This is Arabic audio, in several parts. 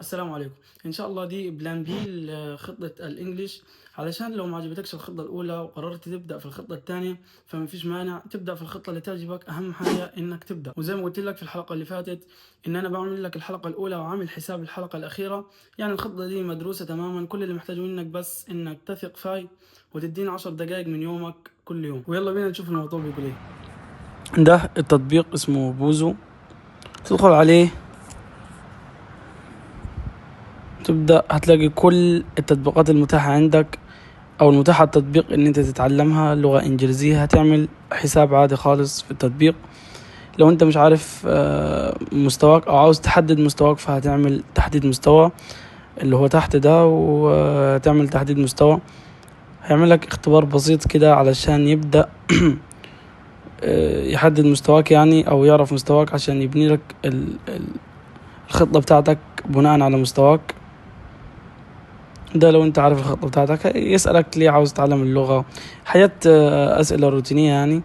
السلام عليكم. ان شاء الله دي بلان بي لخطة الانجليش، علشان لو ما عجبتكش الخطة الاولى وقررت تبدأ في الخطة الثانية فما فيش مانع تبدأ في الخطة اللي تعجبك. اهم حاجة انك تبدأ، وزي ما قلت لك في الحلقة اللي فاتت ان انا بعمل لك الحلقة الاولى وعامل حساب الحلقة الاخيرة. يعني الخطة دي مدروسة تماما، كل اللي محتاجه منك بس انك تثق فاي وتديني 10 دقائق من يومك كل يوم. ويلا بينا نشوف الموضوع بيقول ايه. ده التطبيق اسمه بوزو، تدخل عليه تبدأ هتلاقي كل التطبيقات المتاحة عندك او المتاحة على التطبيق ان انت تتعلمها لغة انجليزية. هتعمل حساب عادي خالص في التطبيق. لو انت مش عارف مستواك او عاوز تحدد مستواك فهتعمل تحديد مستوى اللي هو تحت ده، وتعمل تحديد مستوى. هيعمل لك اختبار بسيط كده علشان يبدأ يحدد مستواك يعني او يعرف مستواك عشان يبني لك الخطة بتاعتك بناء على مستواك ده. لو انت عارف الخطة بتاعتك يسألك ليه عاوز تتعلم اللغة، حياة أسئلة روتينية يعني.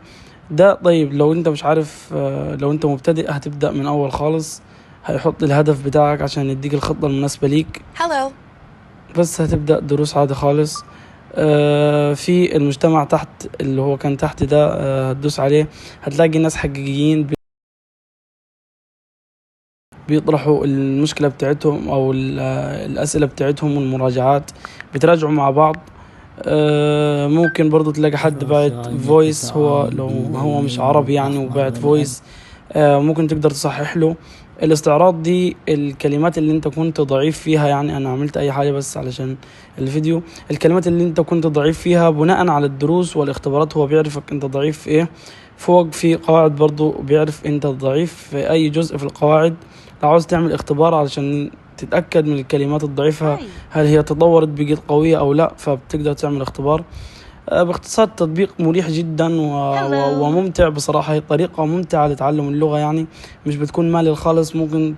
ده طيب لو انت مش عارف، لو انت مبتدئ هتبدأ من أول خالص. هيحط الهدف بتاعك عشان يديك الخطة المناسبة ليك. Hello. بس هتبدأ دروس عادي خالص. في المجتمع تحت اللي هو كان تحت ده، هتدوس عليه هتلاقي ناس حقيقيين بيطرحوا المشكلة بتاعتهم أو الأسئلة بتاعتهم والمراجعات، بتراجعوا مع بعض. ممكن برضو تلاقي حد باعت فويس، هو لو هو مش عربي يعني وباعت فويس ممكن تقدر تصحح له الاستعراض دي. الكلمات اللي انت كنت ضعيف فيها، يعني انا عملت اي حاجة بس علشان الفيديو. الكلمات اللي انت كنت ضعيف فيها بناء على الدروس والاختبارات هو بيعرفك انت ضعيف في ايه. فوق في قواعد برضو بيعرف انت ضعيف في اي جزء في القواعد. لو عاوز تعمل اختبار علشان تتأكد من الكلمات الضعيفة هل هي تطورت بقت قوية أو لا، فبتقدر تعمل اختبار. باختصار تطبيق مريح جدا وممتع بصراحة. هي طريقة ممتعة لتعلم اللغة يعني، مش بتكون مالي خالص. ممكن